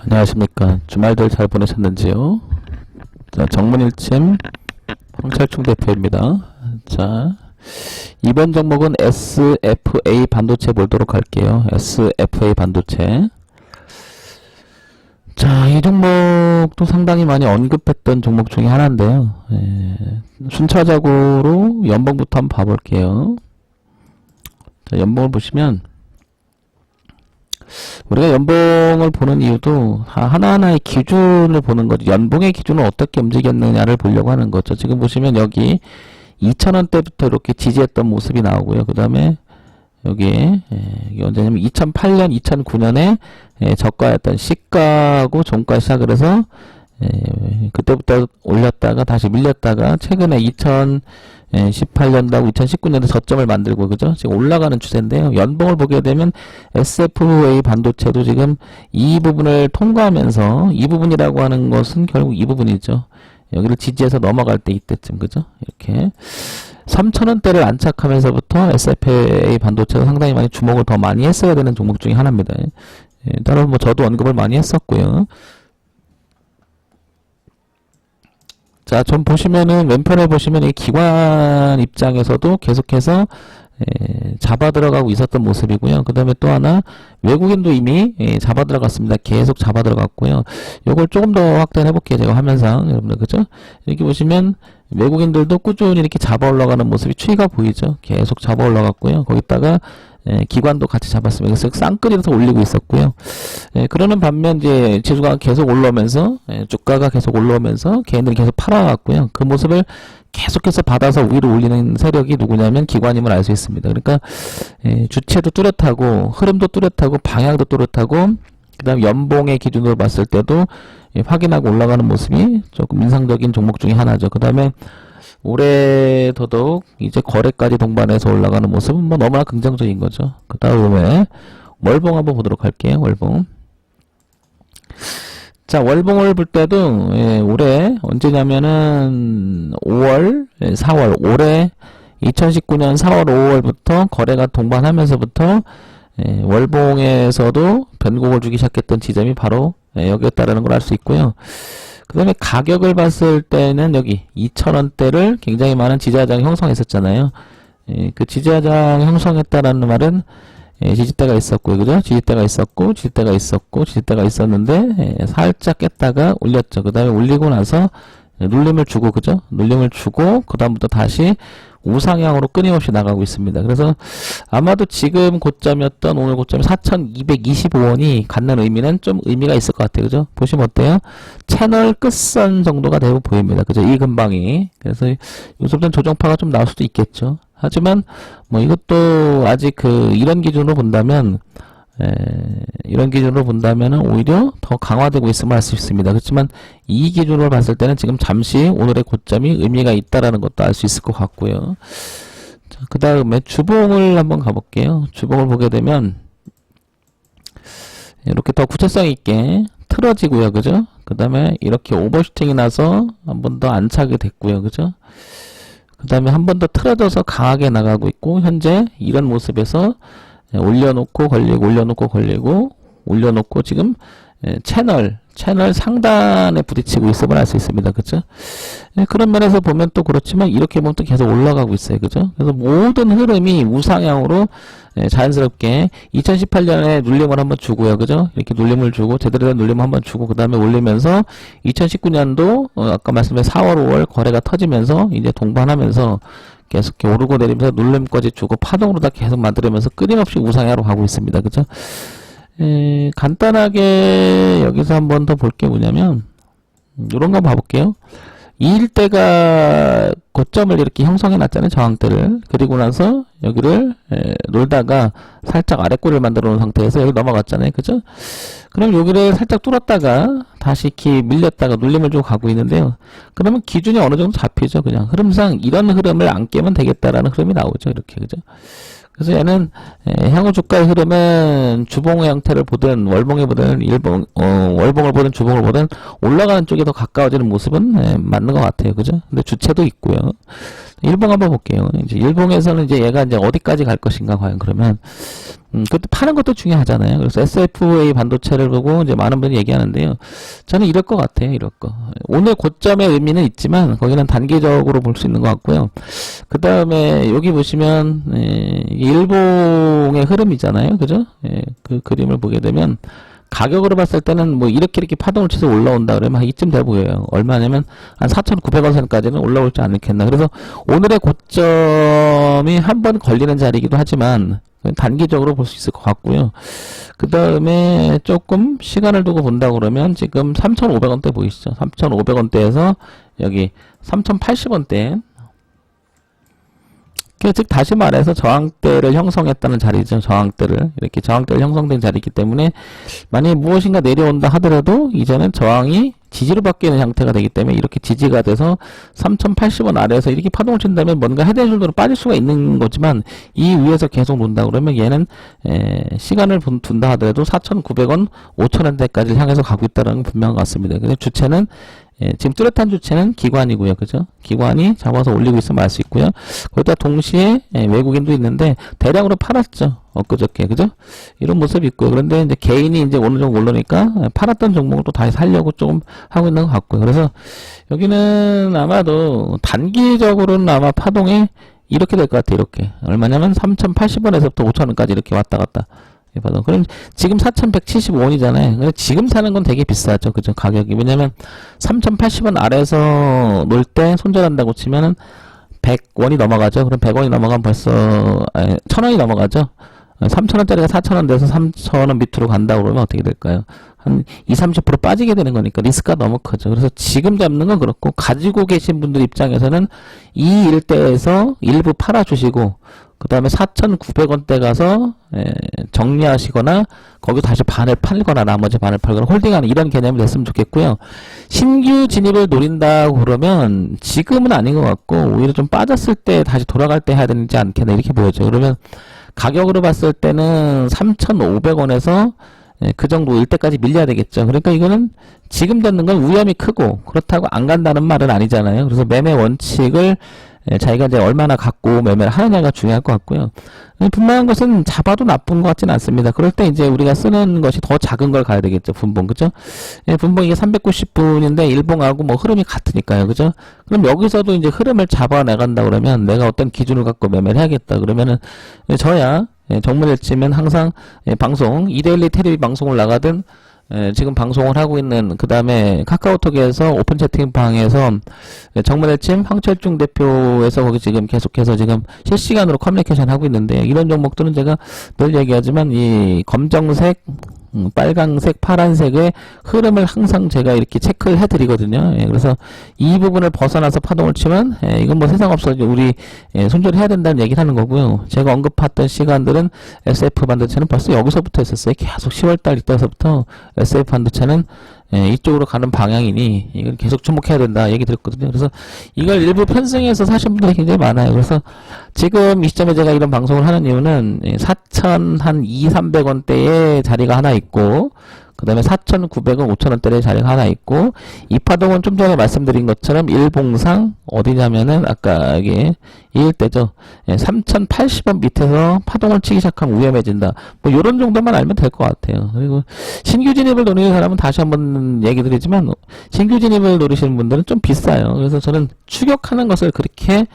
안녕하십니까. 주말들 잘 보내셨는지요? 자, 정문일침 황철충 대표입니다. 자, 이번 종목은 SFA 반도체 보도록 할게요. SFA 반도체. 자, 이 종목도 상당히 많이 언급했던 종목 중에 하나인데요. 순차적으로 연봉부터 한번 봐볼게요. 자, 연봉을 보시면 우리가 연봉을 보는 이유도 하나하나의 기준을 보는 거죠. 연봉의 기준은 어떻게 움직였느냐를 보려고 하는 거죠. 지금 보시면 여기 2,000원대부터 이렇게 지지했던 모습이 나오고요. 그 다음에 여기 이게 언제냐면 2008년, 2009년에 저가였던 시가하고 종가 시작을 해서 그때부터 올렸다가 다시 밀렸다가 최근에 2018년도하고 2019년도 저점을 만들고 그죠? 지금 올라가는 추세인데요. 연봉을 보게 되면 SFA 반도체도 지금 이 부분을 통과하면서 이 부분이라고 하는 것은 결국 이 부분이죠. 여기를 지지해서 넘어갈 때 이때쯤 그죠? 이렇게 3,000원대를 안착하면서부터 SFA 반도체가 상당히 많이 주목을 더 많이 했어야 되는 종목 중에 하나입니다. 따로 뭐 저도 언급을 많이 했었고요. 자, 좀 보시면은 왼편에 보시면 이 기관 입장에서도 계속해서 잡아 들어가고 있었던 모습이고요. 그 다음에 또 하나 외국인도 이미 잡아 들어갔습니다. 계속 잡아 들어갔고요. 요걸 조금 더 확대해 볼게요. 제가 화면상 여러분들 그죠? 이렇게 보시면 외국인들도 꾸준히 이렇게 잡아 올라가는 모습이 추이가 보이죠. 계속 잡아 올라갔고요. 거기다가 기관도 같이 잡았습니다. 그래서 쌍끌이라서 올리고 있었고요. 그러는 반면 이제 지수가 계속 올라오면서 주가가 계속 올라오면서 개인들이 계속 팔아왔고요. 그 모습을 계속해서 받아서 위로 올리는 세력이 누구냐면 기관임을 알 수 있습니다. 그러니까 주체도 뚜렷하고 흐름도 뚜렷하고 방향도 뚜렷하고 그 다음 연봉의 기준으로 봤을 때도 확인하고 올라가는 모습이 조금 인상적인 종목 중에 하나죠. 그 다음에 올해 더더욱 이제 거래까지 동반해서 올라가는 모습은 뭐 너무나 긍정적인 거죠. 그 다음에 월봉 한번 보도록 할게요. 월봉. 자, 월봉을 볼 때도 올해 언제냐면은 5월, 4월, 올해 2019년 4월, 5월부터 거래가 동반하면서부터 월봉에서도 변곡을 주기 시작했던 지점이 바로 여기였다라는 걸 알 수 있고요. 그 다음에 가격을 봤을 때는 여기 2,000원대를 굉장히 많은 지지하장이 형성했었잖아요. 그 지지하장 형성했다라는 말은 지지대가 있었고요. 그죠? 지지대가 있었고, 지지대가 있었고, 지지대가 있었는데, 살짝 깼다가 올렸죠. 그 다음에 올리고 나서 눌림을 주고, 그죠? 눌림을 주고, 그 다음부터 다시 우상향으로 끊임없이 나가고 있습니다. 그래서 아마도 지금 고점이었던 오늘 고점이 4,225원이 갖는 의미는 좀 의미가 있을 것 같아요. 그죠? 보시면 어때요? 채널 끝선 정도가 되고 보입니다. 그죠? 이 근방이. 그래서 요즘은 조정파가 좀 나올 수도 있겠죠. 하지만 뭐 이것도 아직 이런 기준으로 본다면 이런 기준으로 본다면은 오히려 더 강화되고 있음을 알 수 있습니다. 그렇지만 이 기준으로 봤을 때는 지금 잠시 오늘의 고점이 의미가 있다라는 것도 알 수 있을 것 같고요. 자, 그 다음에 주봉을 한번 가볼게요. 주봉을 보게 되면 이렇게 더 구체성 있게 틀어지고요. 그죠? 그 다음에 이렇게 오버슈팅이 나서 한 번 더 안착이 됐고요. 그죠? 그 다음에 한 번 더 틀어져서 강하게 나가고 있고 현재 이런 모습에서 올려놓고 걸리고 올려놓고 걸리고 올려놓고 지금 채널 상단에 부딪히고 있음을 알 수 있습니다. 그죠? 그런 면에서 보면 또 그렇지만 이렇게 보면 또 계속 올라가고 있어요. 그죠? 그래서 모든 흐름이 우상향으로 자연스럽게 2018년에 눌림을 한번 주고요. 그죠? 이렇게 눌림을 주고 제대로 된 눌림을 한번 주고 그 다음에 올리면서 2019년도 아까 말씀드린 4월 5월 거래가 터지면서 이제 동반하면서 계속 이렇게 오르고 내리면서 눌림까지 주고 파동으로 다 계속 만들면서 끊임없이 우상향으로 가고 있습니다. 그죠? 간단하게 여기서 한 번 더 볼 게 뭐냐면 이런 거 봐볼게요. 이 일대가 고점을 이렇게 형성해 놨잖아요. 저항대를. 그리고 나서 여기를 놀다가 살짝 아랫골을 만들어 놓은 상태에서 여기 넘어갔잖아요. 그죠? 그럼 여기를 살짝 뚫었다가 다시 이렇게 밀렸다가 눌림을 주고 가고 있는데요. 그러면 기준이 어느 정도 잡히죠. 그냥 흐름상 이런 흐름을 안 깨면 되겠다라는 흐름이 나오죠. 이렇게. 그죠? 그래서 얘는 향후 주가의 흐름은 주봉의 형태를 보든 월봉을 보든 월봉을 보든 주봉을 보든 올라가는 쪽에 더 가까워지는 모습은 맞는 것 같아요. 그죠? 근데 주체도 있고요. 일봉 한번 볼게요. 이제 일봉에서는 이제 얘가 이제 어디까지 갈 것인가, 과연 그러면. 그것도 파는 것도 중요하잖아요. 그래서 SFA 반도체를 보고 이제 많은 분이 얘기하는데요. 저는 이럴 것 같아요, 이럴 거. 오늘 고점의 의미는 있지만, 거기는 단기적으로 볼 수 있는 것 같고요. 그 다음에 여기 보시면, 일봉의 흐름이잖아요. 그죠? 그 그림을 보게 되면, 가격으로 봤을 때는 뭐 이렇게 파동을 치서 올라온다 그러면 한 이쯤 돼 보여요. 얼마냐면 한 4,900원 선까지는 올라올지 않겠나. 그래서 오늘의 고점이 한 번 걸리는 자리이기도 하지만 단기적으로 볼 수 있을 것 같고요. 그 다음에 조금 시간을 두고 본다 그러면 지금 3,500원대 보이시죠? 3,500원대에서 여기 3,080원대, 즉 다시 말해서 저항대를 형성했다는 자리죠. 저항대를 이렇게 저항대를 형성된 자리이기 때문에 만약에 무엇인가 내려온다 하더라도 이제는 저항이 지지로 바뀌는 형태가 되기 때문에 이렇게 지지가 돼서 3,080원 아래에서 이렇게 파동을 친다면 뭔가 헤드앤숄더로 빠질 수가 있는 거지만 이 위에서 계속 논다 그러면 얘는 시간을 둔다 하더라도 4,900원, 5,000원대까지 향해서 가고 있다는 건 분명한 것 같습니다. 그래서 주체는 지금 뚜렷한 주체는 기관이고요. 그죠? 기관이 잡아서 올리고 있으면 알 수 있고요. 거기다 동시에 외국인도 있는데 대량으로 팔았죠. 엊그저께. 그죠? 이런 모습이 있고요. 그런데 이제 개인이 이제 어느 정도 올라오니까 팔았던 종목을 또 다시 살려고 조금 하고 있는 것 같고요. 그래서 여기는 아마도 단기적으로는 아마 파동이 이렇게 될 것 같아요. 이렇게. 얼마냐면 3,080원에서부터 5,000원까지 이렇게 왔다 갔다. 그럼 지금 4,175원이잖아요. 지금 사는 건 되게 비싸죠. 그죠? 가격이. 왜냐면 3,080원 아래에서 놀 때 손절한다고 치면은 100원이 넘어가죠. 그럼 100원이 넘어가면 벌써 1,000원이 넘어가죠. 3,000원짜리가 4,000원 돼서 3,000원 밑으로 간다고 그러면 어떻게 될까요? 한 20-30% 빠지게 되는 거니까 리스크가 너무 크죠. 그래서 지금 잡는 건 그렇고 가지고 계신 분들 입장에서는 이 일대에서 일부 팔아주시고 그 다음에 4,900원대 가서 정리하시거나 거기 다시 반을 팔거나 나머지 반을 팔거나 홀딩하는 이런 개념이 됐으면 좋겠고요. 신규 진입을 노린다고 그러면 지금은 아닌 것 같고 오히려 좀 빠졌을 때 다시 돌아갈 때 해야 되지 않겠나 이렇게 보여져요. 그러면 가격으로 봤을 때는 3,500원에서 그 정도 일대까지 밀려야 되겠죠. 그러니까 이거는 지금 잡는 건 위험이 크고 그렇다고 안 간다는 말은 아니잖아요. 그래서 매매 원칙을 자기가 이제 얼마나 갖고 매매를 하느냐가 중요할 것 같고요. 분명한 것은 잡아도 나쁜 것 같지는 않습니다. 그럴 때 이제 우리가 쓰는 것이 더 작은 걸 가야 되겠죠. 분봉. 그죠? 분봉 이게 390분인데 일봉하고 뭐 흐름이 같으니까요. 그죠? 그럼 여기서도 이제 흐름을 잡아나간다 그러면 내가 어떤 기준을 갖고 매매를 해야겠다. 그러면은 저야 정문을 치면 항상 방송 이데일리 테레비 방송을 나가든 지금 방송을 하고 있는 그 다음에 카카오톡에서 오픈 채팅방에서 정문일침 황철중 대표에서 거기 지금 계속해서 지금 실시간으로 커뮤니케이션 하고 있는데 이런 종목들은 제가 늘 얘기하지만 이 검정색 빨강색, 파란색의 흐름을 항상 제가 이렇게 체크를 해드리거든요. 그래서 이 부분을 벗어나서 파동을 치면 이건 뭐 세상 없어져 우리 손절해야 된다는 얘기를 하는 거고요. 제가 언급했던 시간들은 SF 반도체는 벌써 여기서부터 했었어요. 계속 10월달 이때서부터 SF 반도체는 이쪽으로 가는 방향이니 이걸 계속 주목해야 된다 얘기 드렸거든요. 그래서 이걸 일부 편승해서 사신 분들이 굉장히 많아요. 그래서 지금 이 시점에 제가 이런 방송을 하는 이유는 4,200-300원대의 자리가 하나 있고 그 다음에 4,900원, 5,000원대의 자리가 하나 있고 이 파동은 좀 전에 말씀드린 것처럼 일봉상 어디냐면은 아까 여기 이일대죠. 3,080원 밑에서 파동을 치기 시작하면 위험해진다. 뭐 요런 정도만 알면 될 것 같아요. 그리고 신규 진입을 노리는 사람은 다시 한번 얘기 드리지만 신규 진입을 노리시는 분들은 좀 비싸요. 그래서 저는 추격하는 것을 그렇게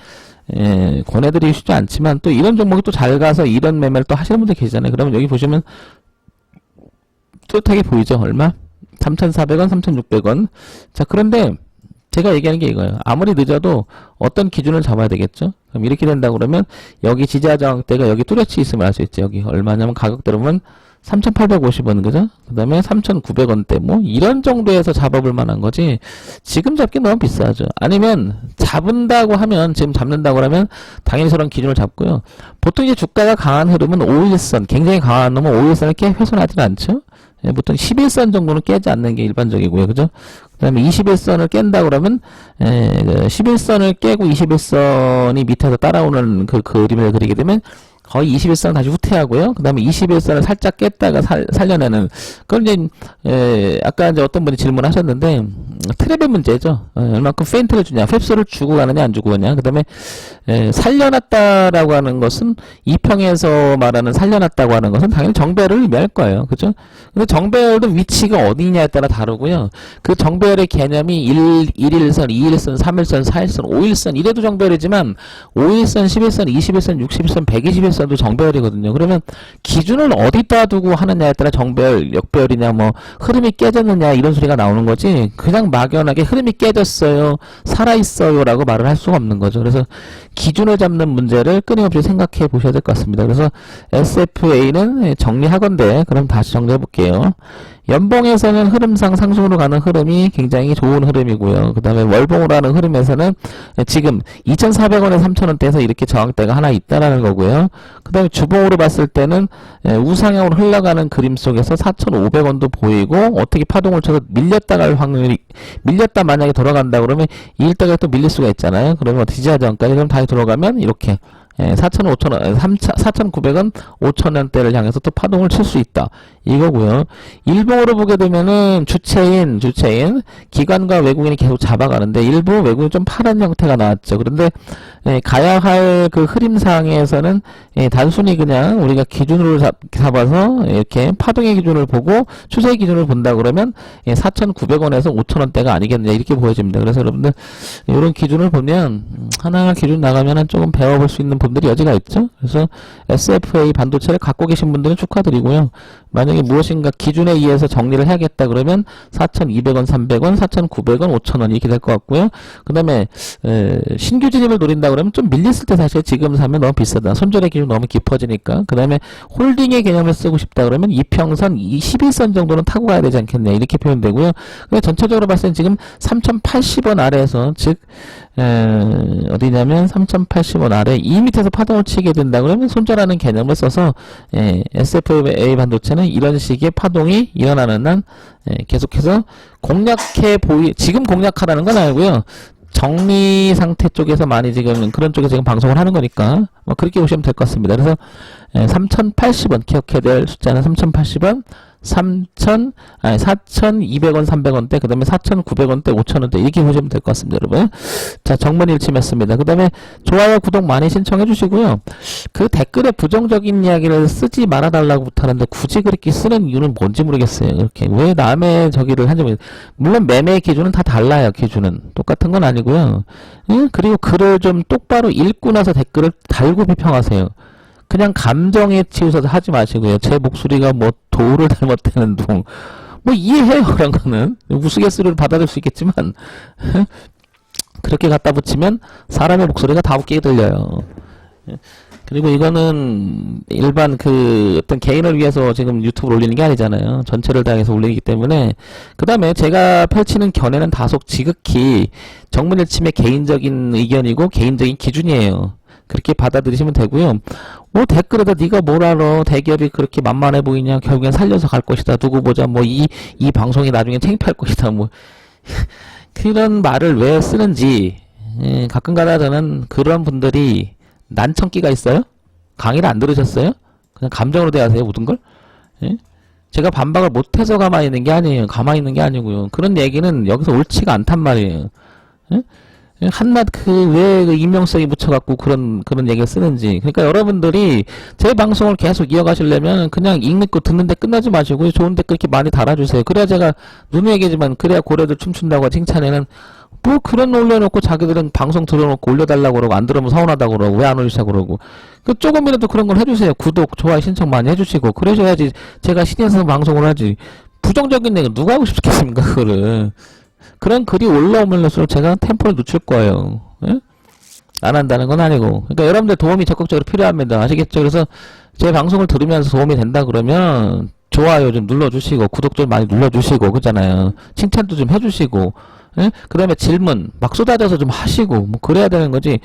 권해드리기 쉽지 않지만 또 이런 종목이 또 잘 가서 이런 매매를 또 하시는 분들 계시잖아요. 그러면 여기 보시면 뚜렷하게 보이죠? 얼마? 3,400원, 3,600원. 자, 그런데 제가 얘기하는 게 이거예요. 아무리 늦어도 어떤 기준을 잡아야 되겠죠? 그럼 이렇게 된다고 그러면 여기 지지하 저항대가 여기 뚜렷이 있으면 알 수 있죠. 여기 얼마냐면 가격대로 보면 3,850원, 그죠? 그 다음에 3,900원대, 뭐, 이런 정도에서 잡아볼 만한 거지, 지금 잡기 너무 비싸죠. 아니면, 잡은다고 하면, 지금 잡는다고 하면, 당연히 저런 기준을 잡고요. 보통 이제 주가가 강한 흐름은 5일선, 굉장히 강한 놈은 5일선을 훼손하지는 않죠? 보통 11선 정도는 깨지 않는 게 일반적이고요. 그죠? 그 다음에 21선을 깬다 그러면, 11선을 깨고 21선이 밑에서 따라오는 그 그림을 그리게 되면, 거의 21선 다시 후퇴하고요. 그 다음에 21선을 살짝 깼다가 살려내는. 그럼 이제, 아까 이제 어떤 분이 질문하셨는데, 트랩의 문제죠. 얼마큼 페인트를 주냐, 펩스를 주고 가느냐, 안 주고 가느냐. 그 다음에, 살려놨다라고 하는 것은, 이평에서 말하는 살려놨다고 하는 것은 당연히 정배열을 의미할 거예요. 그죠? 근데 정배열도 위치가 어디냐에 따라 다르고요. 그 정배열의 개념이 1일선, 2일선, 3일선, 4일선, 5일선, 이래도 정배열이지만, 5일선, 11선, 21선, 60일선, 121선도 정배열이거든요. 그러면 기준을 어디다 두고 하느냐에 따라 정배열, 역배열이냐, 뭐 흐름이 깨졌느냐 이런 소리가 나오는 거지, 그냥 막연하게 흐름이 깨졌어요, 살아있어요 라고 말을 할 수가 없는 거죠. 그래서 기준을 잡는 문제를 끊임없이 생각해 보셔야 될 것 같습니다. 그래서 SFA는 정리하건대, 그럼 다시 정리해 볼게요. 연봉에서는 흐름상 상승으로 가는 흐름이 굉장히 좋은 흐름이고요. 그 다음에 월봉으로 하는 흐름에서는 지금 2,400원에 3,000원대에서 이렇게 저항대가 하나 있다라는 거고요. 그 다음에 주봉으로 봤을 때는 우상향으로 흘러가는 그림 속에서 4,500원도 보이고, 어떻게 파동을 쳐서 밀렸다 갈 확률이, 밀렸다 만약에 돌아간다 그러면 이 일대가 또 밀릴 수가 있잖아요. 그러면 지지하전까지 그럼 다시 들어가면 이렇게 4,000원, 5,000원, 4,900원, 5,000원대를 향해서 또 파동을 칠 수 있다. 이거고요. 일봉으로 보게 되면은 주체인, 기관과 외국인이 계속 잡아가는데, 일부 외국인 좀 파란 형태가 나왔죠. 그런데, 가야 할 그 흐름상에서는, 단순히 그냥 우리가 기준으로 잡아서, 이렇게 파동의 기준을 보고, 추세 기준을 본다 그러면, 4,900원에서 5,000원대가 아니겠느냐, 이렇게 보여집니다. 그래서 여러분들, 이런 기준을 보면, 하나하나 기준 나가면은 조금 배워볼 수 있는 분들이 여지가 있죠. 그래서 SFA 반도체를 갖고 계신 분들은 축하드리고요. 만약에 무엇인가 기준에 의해서 정리를 해야겠다 그러면 4,200원, 300원, 4,900원, 5,000원 이렇게 될 것 같고요. 그 다음에 신규 진입을 노린다 그러면 좀 밀렸을 때 사실 지금 사면 너무 비싸다. 손절의 기준 너무 깊어지니까. 그 다음에 홀딩의 개념을 쓰고 싶다 그러면 이평선, 21선 정도는 타고 가야 되지 않겠냐, 이렇게 표현되고요. 근데 전체적으로 봤을 때 지금 3,080원 아래에서, 즉 어디냐면 3,080원 아래 이 밑에서 파동을 치게 된다 그러면 손절하는 개념을 써서 SFA 반도체는 이런 식의 파동이 일어나는 한 계속해서 지금 공략하라는 건 아니고요. 정리 상태 쪽에서 많이 지금 그런 쪽에서 지금 방송을 하는 거니까 뭐 그렇게 보시면 될 것 같습니다. 그래서 3,080원 기억해야 될 숫자는 3,080원, 4,200원, 300원대, 그 다음에 4,900원대, 5,000원대, 이렇게 보시면 될 것 같습니다, 여러분. 자, 정문일침했습니다. 그 다음에 좋아요, 구독 많이 신청해 주시고요. 그 댓글에 부정적인 이야기를 쓰지 말아달라고 하는데 굳이 그렇게 쓰는 이유는 뭔지 모르겠어요. 이렇게 왜 남의 저기를 하는지 모르겠어요. 물론 매매 기준은 다 달라요. 기준은 똑같은 건 아니고요. 그리고 글을 좀 똑바로 읽고 나서 댓글을 달고 비평하세요. 그냥 감정에 치우쳐서 하지 마시고요. 제 목소리가 뭐 도를 닮았다는 둥, 뭐 이해해요. 그런 거는 우스갯소리를 받아들일 수 있겠지만 그렇게 갖다 붙이면 사람의 목소리가 다 웃기게 들려요. 그리고 이거는 일반 그 어떤 개인을 위해서 지금 유튜브를 올리는 게 아니잖아요. 전체를 다해서 올리기 때문에. 그 다음에 제가 펼치는 견해는 다소 지극히 정문일침의 개인적인 의견이고 개인적인 기준이에요. 그렇게 받아들이시면 되고요. 뭐 댓글에다 네가 뭘 알아, 대기업이 그렇게 만만해 보이냐, 결국엔 살려서 갈 것이다, 두고 보자, 뭐 이 방송이 나중에 창피할 것이다, 뭐 그런 말을 왜 쓰는지 가끔가다 저는 그런 분들이 난청기가 있어요? 강의를 안 들으셨어요? 그냥 감정으로 대하세요, 모든 걸? 제가 반박을 못해서 가만히 있는 게 아니에요. 가만히 있는 게 아니고요. 그런 얘기는 여기서 옳지가 않단 말이에요. 한낱 왜 익명성이 묻혀갖고 그런 얘기를 쓰는지. 그러니까 여러분들이 제 방송을 계속 이어가시려면 그냥 읽는 거 듣는데 끝나지 마시고 좋은 댓글 이렇게 많이 달아주세요. 그래야 제가 누누이 얘기지만 그래야 고래들 춤춘다고 칭찬에는 뭐 그런 올려놓고 자기들은 방송 들어놓고 올려달라고 그러고 안 들으면 서운하다고 그러고 왜 안 올리시냐고 그러고 조금이라도 그런 걸 해주세요. 구독, 좋아요 신청 많이 해주시고 그러셔야지 제가 신인상 방송을 하지. 부정적인 얘기 누가 하고 싶겠습니까 그거를. 그런 글이 올라오면서 제가 템포를 늦출 거예요. 예? 안 한다는 건 아니고. 그러니까 여러분들 도움이 적극적으로 필요합니다. 아시겠죠? 그래서 제 방송을 들으면서 도움이 된다 그러면 좋아요 좀 눌러주시고 구독 좀 많이 눌러주시고 그러잖아요. 칭찬도 좀 해주시고 예? 그 다음에 질문 막 쏟아져서 좀 하시고 뭐 그래야 되는 거지.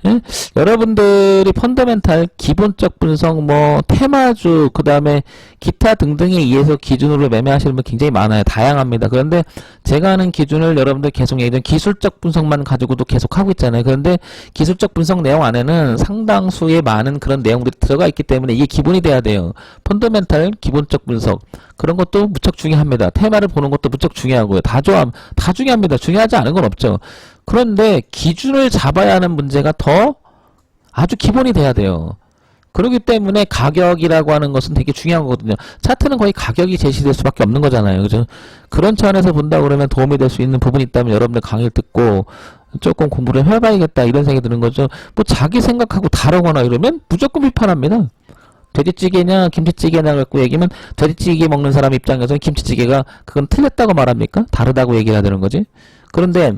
예? 여러분들이 펀더멘탈 기본적 분석 뭐 테마주 그 다음에 기타 등등에 의해서 기준으로 매매하시는 분 굉장히 많아요. 다양합니다. 그런데 제가 하는 기준을 여러분들 계속 얘기했던 기술적 분석만 가지고도 계속 하고 있잖아요. 그런데 기술적 분석 내용 안에는 상당수의 많은 그런 내용들이 들어가 있기 때문에 이게 기본이 돼야 돼요. 펀더멘탈 기본적 분석 그런 것도 무척 중요합니다. 테마를 보는 것도 무척 중요하고요. 다 중요합니다. 중요하지 않은 건 없죠. 그런데 기준을 잡아야 하는 문제가 더 아주 기본이 돼야 돼요. 그렇기 때문에 가격이라고 하는 것은 되게 중요한 거거든요. 차트는 거의 가격이 제시될 수밖에 없는 거잖아요. 그죠? 그런 차원에서 본다 그러면 도움이 될 수 있는 부분이 있다면 여러분들 강의를 듣고 조금 공부를 해봐야겠다 이런 생각이 드는 거죠. 뭐 자기 생각하고 다르거나 이러면 무조건 비판합니다. 돼지찌개냐 김치찌개냐 갖고 얘기하면 돼지찌개 먹는 사람 입장에서는 김치찌개가 그건 틀렸다고 말합니까? 다르다고 얘기해야 되는 거지. 그런데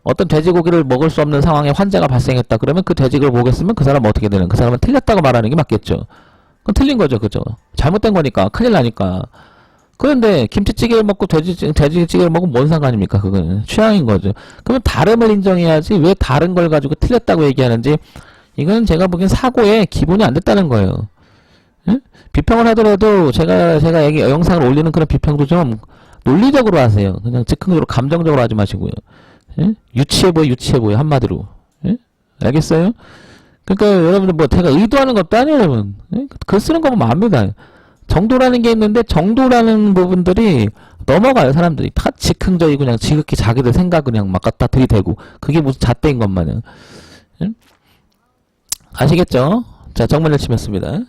어떤 돼지고기를 먹을 수 없는 상황에 환자가 발생했다 그러면 그 돼지고기를 먹였으면 그 사람은 어떻게 되는? 그 사람은 틀렸다고 말하는 게 맞겠죠. 그건 틀린 거죠. 그죠? 잘못된 거니까 큰일 나니까. 그런데 김치찌개를 먹고 돼지찌개를 먹으면 뭔 상관입니까? 그거는 취향인 거죠. 그러면 다름을 인정해야지 왜 다른 걸 가지고 틀렸다고 얘기하는지 이건 제가 보기엔 사고에 기본이 안 됐다는 거예요. 예? 비평을 하더라도 제가 영상을 올리는 그런 비평도 좀 논리적으로 하세요. 그냥 즉흥적으로 감정적으로 하지 마시고요. 예? 유치해 보여 한마디로. 예? 알겠어요? 그러니까 여러분들 뭐 제가 의도하는 것도 아니에요, 여러분. 예? 글 쓰는 거 보면 압니다. 정도라는 게 있는데 정도라는 부분들이 넘어가요. 사람들이 다 즉흥적이고 그냥 지극히 자기들 생각 그냥 막 갖다 들이대고 그게 무슨 잣대인 것마냥. 예? 아시겠죠? 자, 정말 열심히 했습니다.